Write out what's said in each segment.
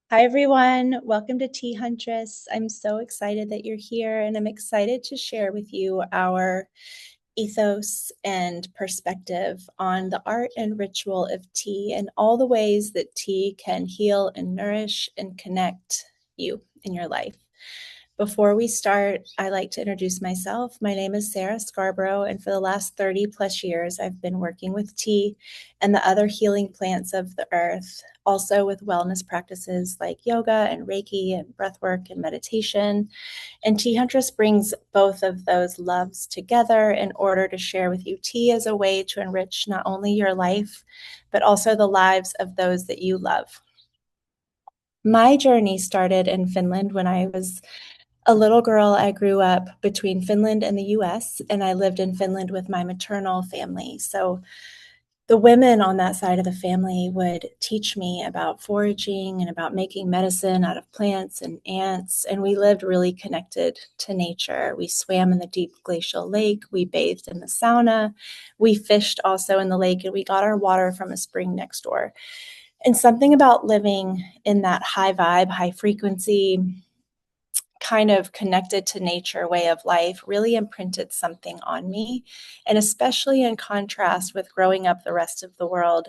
Hi, everyone. Welcome to Tea Huntress. I'm so excited that you're here, and I'm excited to share with you our ethos and perspective on the art and ritual of tea and all the ways that tea can heal and nourish and connect you in your life. Before we start, I like to introduce myself. My name is Sarah Scarborough, and for the last 30 plus years, I've been working with tea and the other healing plants of the earth, also with wellness practices like yoga and Reiki and breathwork and meditation. And Tea Huntress brings both of those loves together in order to share with you tea as a way to enrich not only your life, but also the lives of those that you love. My journey started in Finland when I was a little girl. I grew up between Finland and the US, and I lived in Finland with my maternal family. So the women on that side of the family would teach me about foraging and about making medicine out of plants and ants. And we lived really connected to nature. We swam in the deep glacial lake. We bathed in the sauna. We fished also in the lake, and we got our water from a spring next door. And something about living in that high vibe, high frequency, kind of connected to nature way of life really imprinted something on me. And especially in contrast with growing up the rest of the world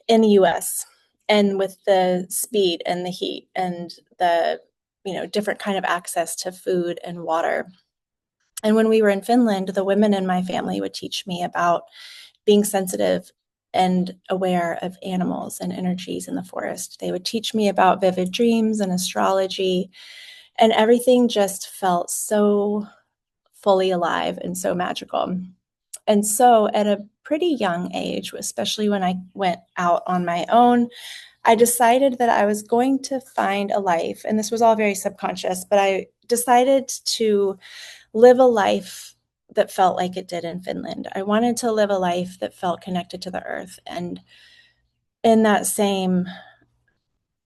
in the US and with the speed and the heat and the different kind of access to food and water. And when we were in Finland, the women in my family would teach me about being sensitive and aware of animals and energies in the forest. They would teach me about vivid dreams and astrology, and everything just felt so fully alive and so magical. And so at a pretty young age, especially when I went out on my own, I decided that I was going to find a life. And this was all very subconscious, but I decided to live a life that felt like it did in Finland. I wanted to live a life that felt connected to the earth and in that same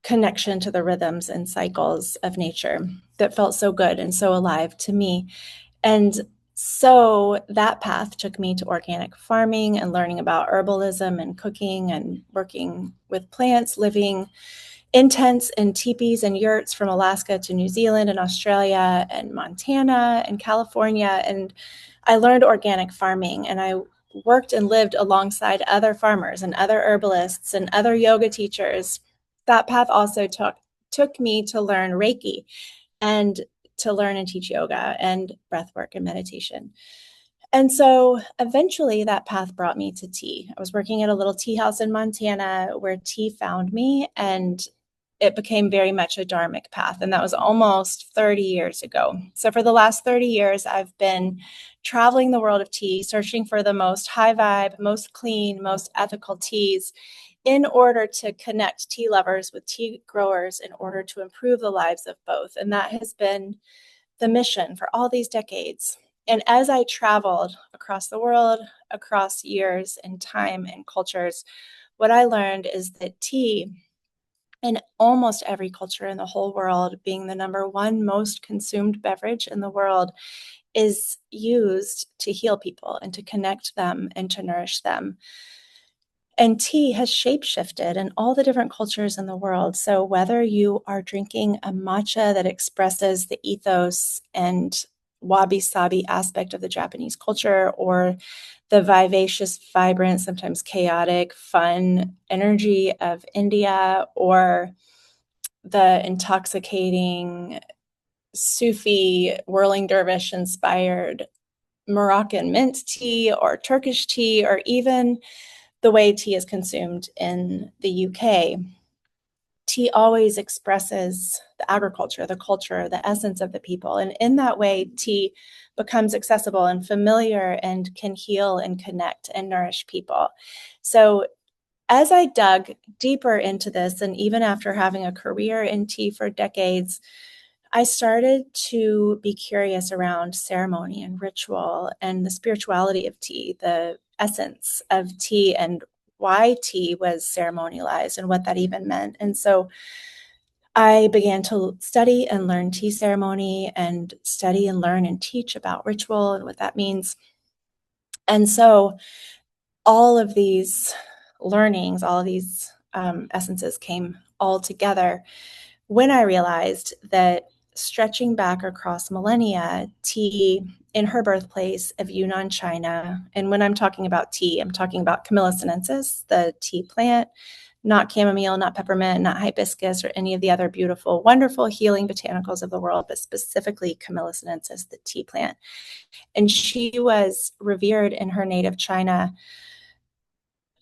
connection to the rhythms and cycles of nature that felt so good and so alive to me. And so that path took me to organic farming and learning about herbalism and cooking and working with plants, living in tents and teepees and yurts from Alaska to New Zealand and Australia and Montana and California. And I learned organic farming, and I worked and lived alongside other farmers and other herbalists and other yoga teachers. That path also took me to learn Reiki and to learn and teach yoga and breath work and meditation. And so eventually that path brought me to tea. I was working at a little tea house in Montana where tea found me, and it became very much a dharmic path. And that was almost 30 years ago. So for the last 30 years, I've been traveling the world of tea, searching for the most high vibe, most clean, most ethical teas in order to connect tea lovers with tea growers in order to improve the lives of both. And that has been the mission for all these decades. And as I traveled across the world, across years and time and cultures, what I learned is that tea in almost every culture in the whole world, being the number one most consumed beverage in the world, is used to heal people and to connect them and to nourish them. And tea has shapeshifted in all the different cultures in the world. So whether you are drinking a matcha that expresses the ethos and wabi-sabi aspect of the Japanese culture, or the vivacious, vibrant, sometimes chaotic, fun energy of India, or the intoxicating Sufi whirling dervish inspired Moroccan mint tea or Turkish tea, or even the way tea is consumed in the UK. Tea always expresses the agriculture, the culture, the essence of the people. And in that way, tea becomes accessible and familiar and can heal and connect and nourish people. So as I dug deeper into this, and even after having a career in tea for decades, I started to be curious around ceremony and ritual and the spirituality of tea, the essence of tea, and why tea was ceremonialized and what that even meant. And so I began to study and learn tea ceremony and study and learn and teach about ritual and what that means. And so all of these learnings, all of these essences came all together when I realized that stretching back across millennia, tea in her birthplace of Yunnan, China, and when I'm talking about tea, I'm talking about Camellia sinensis, the tea plant, not chamomile, not peppermint, not hibiscus, or any of the other beautiful, wonderful healing botanicals of the world, but specifically Camellia sinensis, the tea plant. And she was revered in her native China,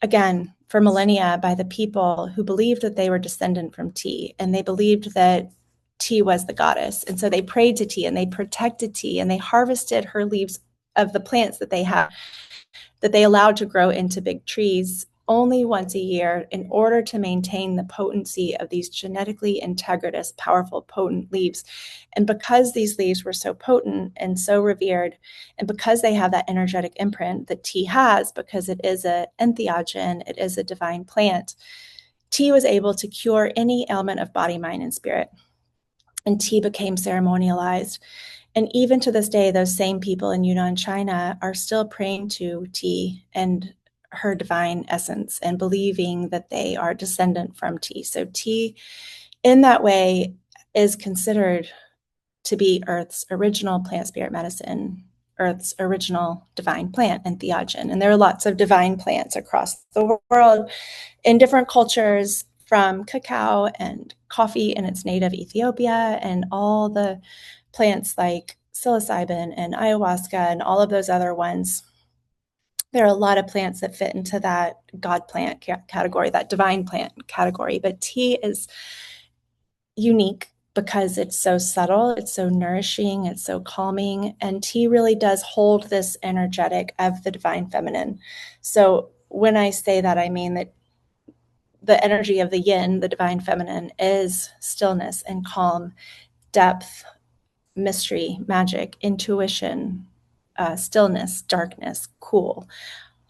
again, for millennia by the people who believed that they were descendant from tea, and they believed that tea was the goddess. And so they prayed to tea and they protected tea and they harvested her leaves of the plants that they had, that they allowed to grow into big trees only once a year in order to maintain the potency of these genetically integritous, powerful, potent leaves. And because these leaves were so potent and so revered, and because they have that energetic imprint that tea has, because it is an entheogen, it is a divine plant, tea was able to cure any ailment of body, mind, and spirit. And tea became ceremonialized. And even to this day, those same people in Yunnan, China, are still praying to tea and her divine essence and believing that they are descendant from tea. So tea, in that way, is considered to be Earth's original plant spirit medicine, Earth's original divine plant, entheogen. And there are lots of divine plants across the world in different cultures, from cacao and coffee in its native Ethiopia, and all the plants like psilocybin and ayahuasca and all of those other ones. There are a lot of plants that fit into that God plant category, that divine plant category. But tea is unique because it's so subtle, it's so nourishing, it's so calming. And tea really does hold this energetic of the divine feminine. So when I say that, I mean that the energy of the yin, the divine feminine, is stillness and calm, depth, mystery, magic, intuition, stillness, darkness, cool.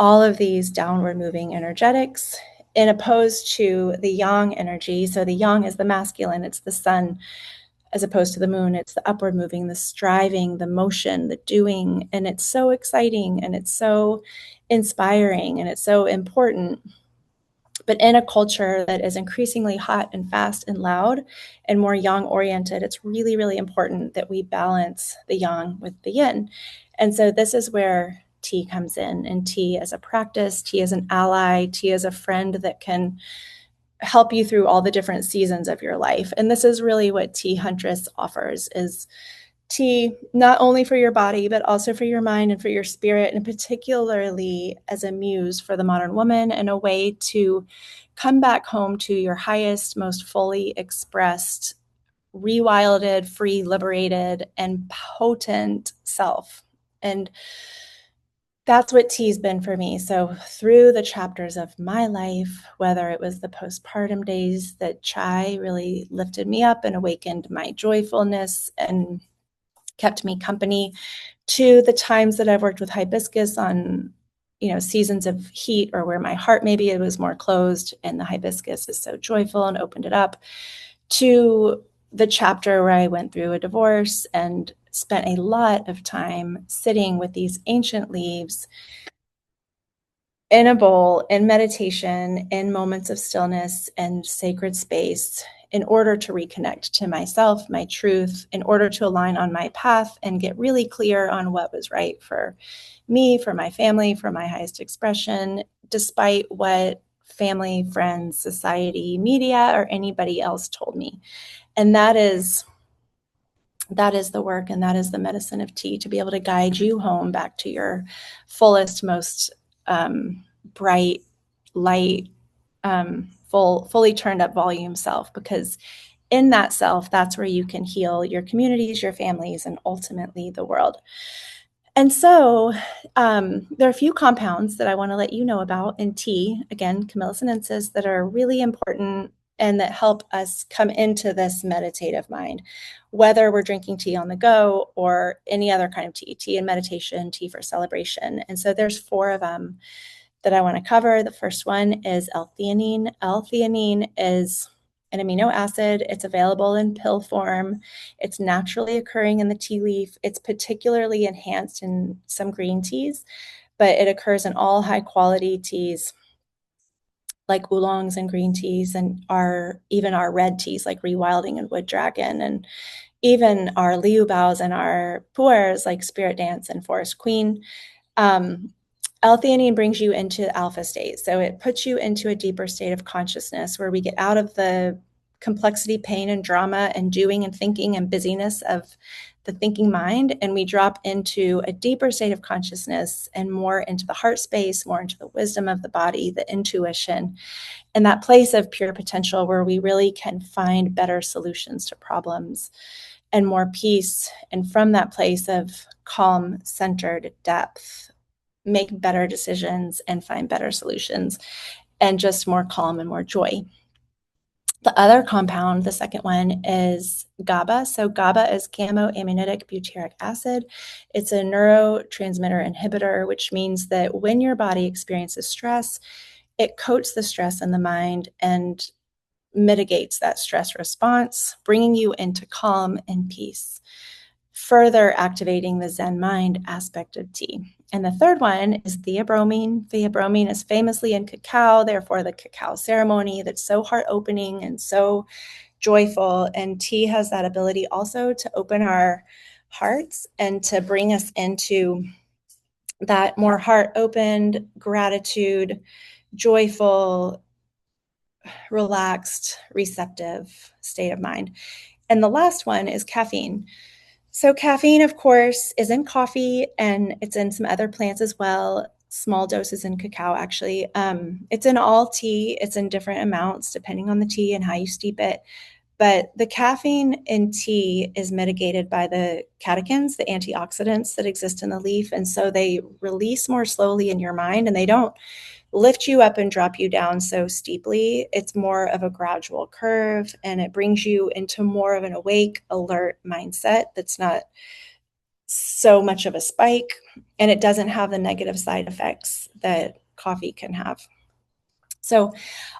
All of these downward moving energetics in opposed to the yang energy. So the yang is the masculine, it's the sun, as opposed to the moon. It's the upward moving, the striving, the motion, the doing. And it's so exciting and it's so inspiring and it's so important. But in a culture that is increasingly hot and fast and loud and more yang oriented, it's really, really important that we balance the yang with the yin. And so this is where tea comes in, and tea as a practice, tea as an ally, tea as a friend that can help you through all the different seasons of your life. And this is really what Tea Huntress offers, is tea not only for your body, but also for your mind and for your spirit, and particularly as a muse for the modern woman and a way to come back home to your highest, most fully expressed, rewilded, free, liberated, and potent self. And that's what tea's been for me. So through the chapters of my life, whether it was the postpartum days that chai really lifted me up and awakened my joyfulness and kept me company, to the times that I've worked with hibiscus on, seasons of heat or where my heart maybe it was more closed and the hibiscus is so joyful and opened it up, to the chapter where I went through a divorce and spent a lot of time sitting with these ancient leaves in a bowl, in meditation, in moments of stillness and sacred space, in order to reconnect to myself, my truth, in order to align on my path and get really clear on what was right for me, for my family, for my highest expression, despite what family, friends, society, media, or anybody else told me. And that is the work, and that is the medicine of tea, to be able to guide you home back to your fullest, most bright, light, fully turned up volume self, because in that self, that's where you can heal your communities, your families, and ultimately the world. And so there are a few compounds that I want to let you know about in tea, again, Camellia sinensis, that are really important and that help us come into this meditative mind, whether we're drinking tea on the go or any other kind of tea in meditation, tea for celebration. And so there's 4 of them that I want to cover. The first one is L-theanine. L-theanine is an amino acid. It's available in pill form. It's naturally occurring in the tea leaf. It's particularly enhanced in some green teas, but it occurs in all high quality teas like oolongs and green teas, and even our red teas like rewilding and wood dragon, and even our liu baos and our pu'ers like spirit dance and forest queen. Um, L-theanine brings you into alpha state. So it puts you into a deeper state of consciousness where we get out of the complexity, pain, and drama and doing and thinking and busyness of the thinking mind. And we drop into a deeper state of consciousness and more into the heart space, more into the wisdom of the body, the intuition, and that place of pure potential where we really can find better solutions to problems and more peace. And from that place of calm, centered depth, make better decisions and find better solutions, and just more calm and more joy. The other compound, the second one, is GABA. So GABA is gamma-aminotic butyric acid. It's a neurotransmitter inhibitor, which means that when your body experiences stress, it coats the stress in the mind and mitigates that stress response, bringing you into calm and peace, further activating the Zen mind aspect of tea. And the third one is theobromine. Theobromine is famously in cacao, therefore the cacao ceremony that's so heart-opening and so joyful. And tea has that ability also to open our hearts and to bring us into that more heart-opened, gratitude, joyful, relaxed, receptive state of mind. And the last one is caffeine. So caffeine, of course, is in coffee and it's in some other plants as well, small doses in cacao, actually. It's in all tea. It's in different amounts depending on the tea and how you steep it. But the caffeine in tea is mitigated by the catechins, the antioxidants that exist in the leaf. And so they release more slowly in your mind, and they don't lift you up and drop you down so steeply. It's more of a gradual curve, and it brings you into more of an awake, alert mindset that's not so much of a spike, and it doesn't have the negative side effects that coffee can have. So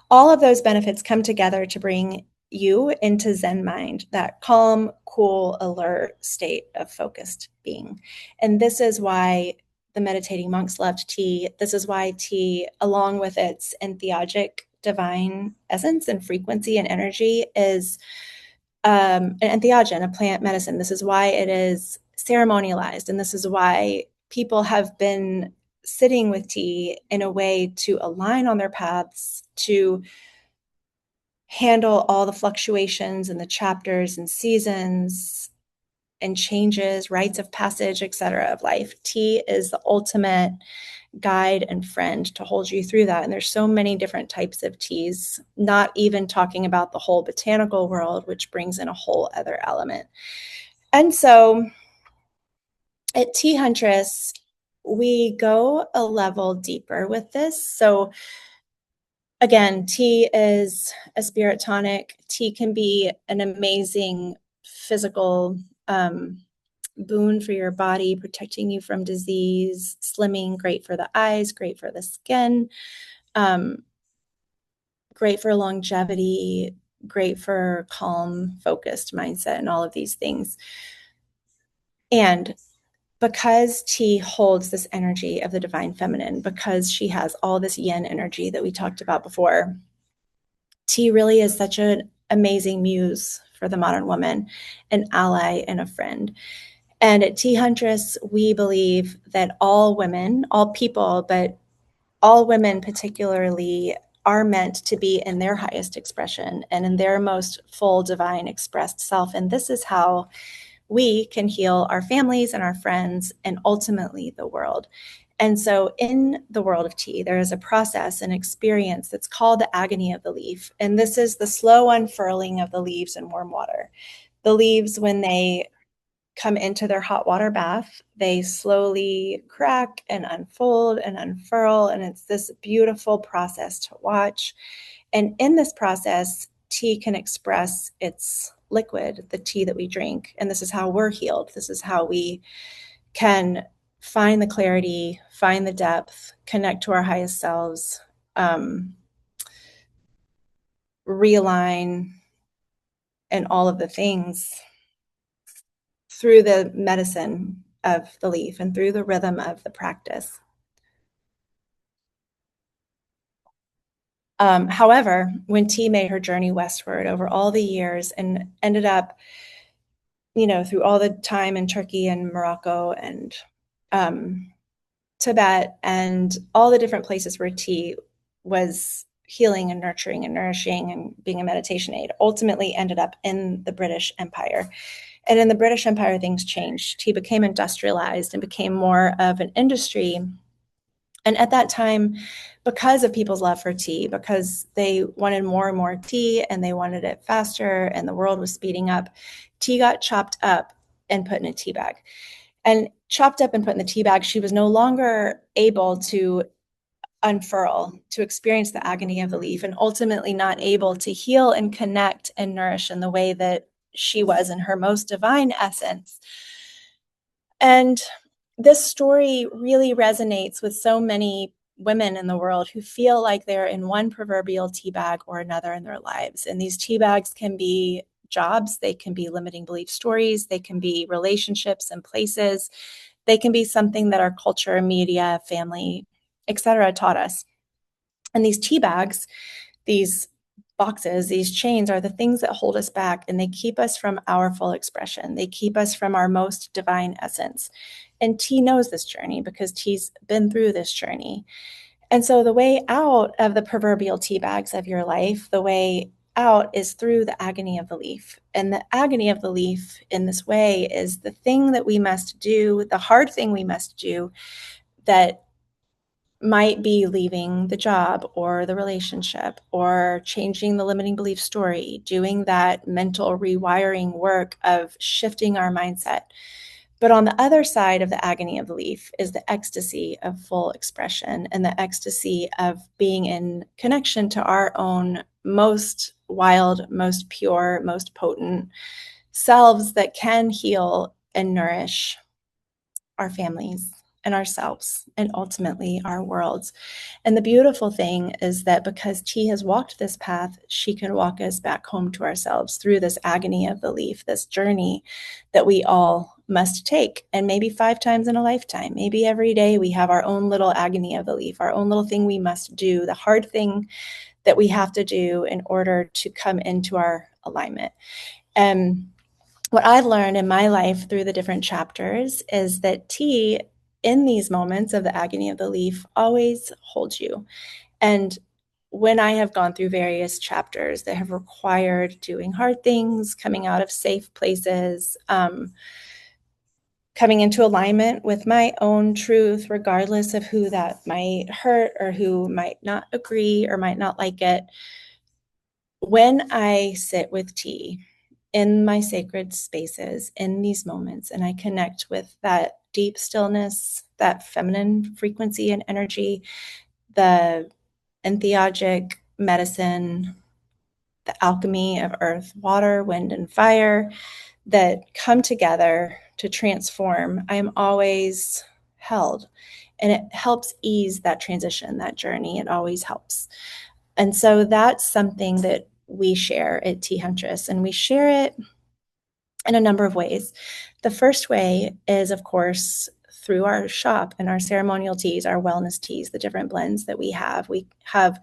all of those benefits come together to bring you into Zen mind, that calm, cool, alert state of focused being. And this is why the meditating monks loved tea. This is why tea, along with its entheogic divine essence and frequency and energy, is an entheogen, a plant medicine. This is why it is ceremonialized. And this is why people have been sitting with tea in a way to align on their paths, to handle all the fluctuations and the chapters and seasons and changes, rites of passage, etc. of life. Tea is the ultimate guide and friend to hold you through that. And there's so many different types of teas, not even talking about the whole botanical world, which brings in a whole other element. And so at Tea Huntress, we go a level deeper with this. So again, tea is a spirit tonic. Tea can be an amazing physical boon for your body, protecting you from disease, slimming, great for the eyes, great for the skin, great for longevity, great for calm, focused mindset, and all of these things. And because tea holds this energy of the divine feminine, because she has all this yin energy that we talked about before, tea really is such an amazing muse for the modern woman, an ally and a friend. And at Tea Huntress, we believe that all women, all people, but all women particularly, are meant to be in their highest expression and in their most full divine expressed self. And this is how we can heal our families and our friends and ultimately the world. And so in the world of tea, there is a process, an experience that's called the agony of the leaf. And this is the slow unfurling of the leaves in warm water. The leaves, when they come into their hot water bath, they slowly crack and unfold and unfurl. And it's this beautiful process to watch. And in this process, tea can express its liquid, the tea that we drink. And this is how we're healed. This is how we can find the clarity, find the depth, connect to our highest selves, realign, and all of the things through the medicine of the leaf and through the rhythm of the practice. However, when tea made her journey westward over all the years and ended up, through all the time in Turkey and Morocco and Tibet and all the different places where tea was healing and nurturing and nourishing and being a meditation aid, ultimately ended up in the British Empire. And in the British Empire, things changed. Tea became industrialized and became more of an industry. And at that time, because of people's love for tea, because they wanted more and more tea and they wanted it faster and the world was speeding up, tea got chopped up and put in a tea bag. And chopped up and put in the tea bag, she was no longer able to unfurl, to experience the agony of the leaf, and ultimately not able to heal and connect and nourish in the way that she was in her most divine essence. And this story really resonates with so many women in the world who feel like they're in one proverbial tea bag or another in their lives. And these tea bags can be jobs, they can be limiting belief stories, they can be relationships and places, they can be something that our culture, media, family, etc. taught us. And these tea bags, these boxes, these chains are the things that hold us back, and they keep us from our full expression. They keep us from our most divine essence. And tea knows this journey because tea's been through this journey. And so the way out of the proverbial tea bags of your life, the way out is through the agony of the leaf. And the agony of the leaf in this way is the thing that we must do, the hard thing we must do that might be leaving the job or the relationship or changing the limiting belief story, doing that mental rewiring work of shifting our mindset. But on the other side of the agony of the leaf is the ecstasy of full expression and the ecstasy of being in connection to our own most wild, most pure, most potent selves that can heal and nourish our families and ourselves and ultimately our worlds. And the beautiful thing is that because tea has walked this path, she can walk us back home to ourselves through this agony of the leaf, this journey that we all must take. And maybe 5 times in a lifetime, maybe every day we have our own little agony of the leaf, our own little thing we must do, the hard thing that we have to do in order to come into our alignment. And what I've learned in my life through the different chapters is that tea in these moments of the agony of the leaf always holds you. And when I have gone through various chapters that have required doing hard things, coming out of safe places, coming into alignment with my own truth, regardless of who that might hurt or who might not agree or might not like it, when I sit with tea in my sacred spaces in these moments and I connect with that deep stillness, that feminine frequency and energy, the entheogic medicine, the alchemy of earth, water, wind, and fire that come together to transform, I am always held. And it helps ease that transition, that journey. It always helps. And so that's something that we share at Tea Huntress, and we share it in a number of ways. The first way is, of course, through our shop and our ceremonial teas, our wellness teas, the different blends that we have. We have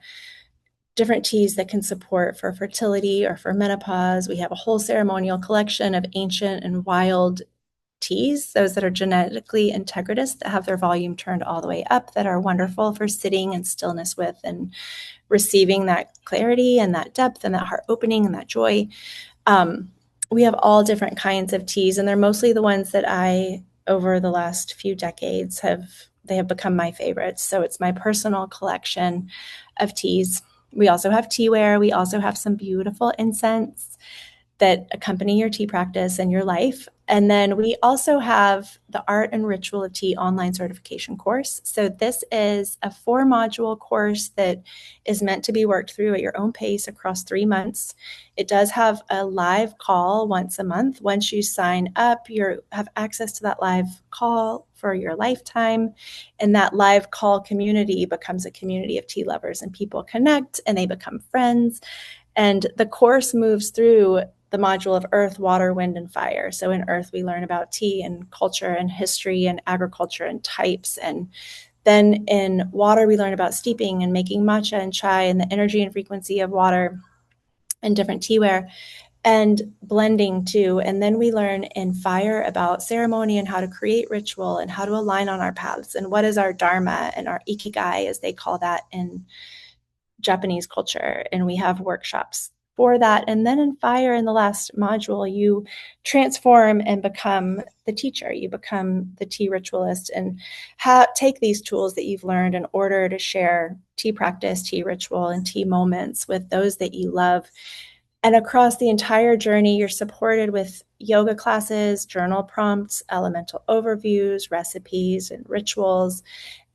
different teas that can support for fertility or for menopause. We have a whole ceremonial collection of ancient and wild teas, those that are genetically integritous, that have their volume turned all the way up, that are wonderful for sitting in stillness with and receiving that clarity and that depth and that heart opening and that joy. We have all different kinds of teas, and they're mostly the ones that I, over the last few decades, they have become my favorites. So it's my personal collection of teas. We also have teaware. We also have some beautiful incense that accompany your tea practice and your life. And then we also have the Art and Ritual of Tea online certification course. So this is a 4-module course that is meant to be worked through at your own pace across 3 months. It does have a live call once a month. Once you sign up, you have access to that live call for your lifetime. And that live call community becomes a community of tea lovers, and people connect and they become friends. And the course moves through the module of earth, water, wind, and fire. So in earth, we learn about tea and culture and history and agriculture and types and Then in water, we learn about steeping and making matcha and chai and the energy and frequency of water and different teaware, and blending too. And then we learn in fire about ceremony and how to create ritual and how to align on our paths and what is our dharma and our ikigai, as they call that in Japanese culture. And we have workshops for that. And then in fire, in the last module, you transform and become the teacher. You become the tea ritualist and take these tools that you've learned in order to share tea practice, tea ritual, and tea moments with those that you love. And across the entire journey, you're supported with yoga classes, journal prompts, elemental overviews, recipes, and rituals.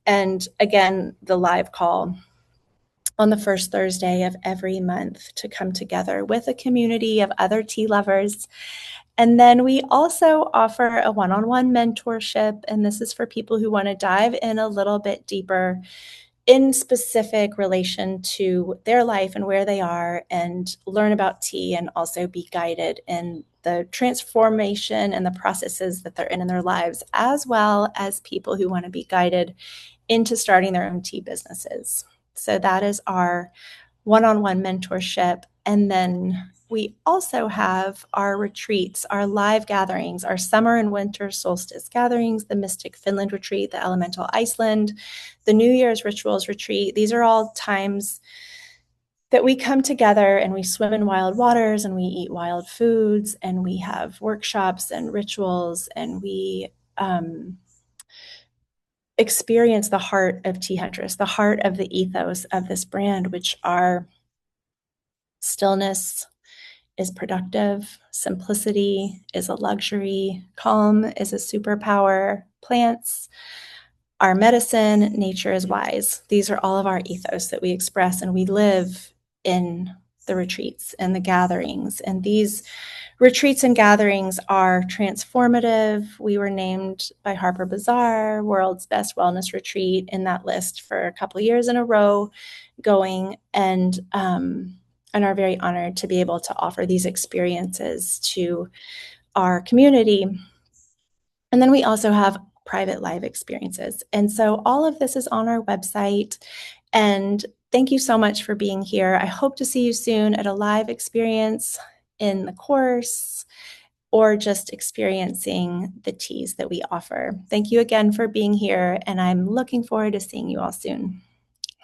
And again, the live call on the first Thursday of every month to come together with a community of other tea lovers. And then we also offer a one-on-one mentorship, and this is for people who want to dive in a little bit deeper in specific relation to their life and where they are, and learn about tea and also be guided in the transformation and the processes that they're in their lives, as well as people who want to be guided into starting their own tea businesses. So that is our one-on-one mentorship. And then we also have our retreats, our live gatherings, our summer and winter solstice gatherings, the Mystic Finland retreat, the Elemental Iceland, the New Year's Rituals retreat. These are all times that we come together and we swim in wild waters and we eat wild foods and we have workshops and rituals, and we experience the heart of Tea Huntress, the heart of the ethos of this brand, which are stillness is productive, simplicity is a luxury, calm is a superpower, plants are medicine, nature is wise. These are all of our ethos that we express and we live in the retreats and the gatherings. And these retreats and gatherings are transformative. We were named by Harper Bazaar World's Best Wellness Retreat in that list for a couple of years in a row going, and are very honored to be able to offer these experiences to our community. And then we also have private live experiences. And so all of this is on our website. And thank you so much for being here. I hope to see you soon at a live experience in the course, or just experiencing the teas that we offer. Thank you again for being here, and I'm looking forward to seeing you all soon.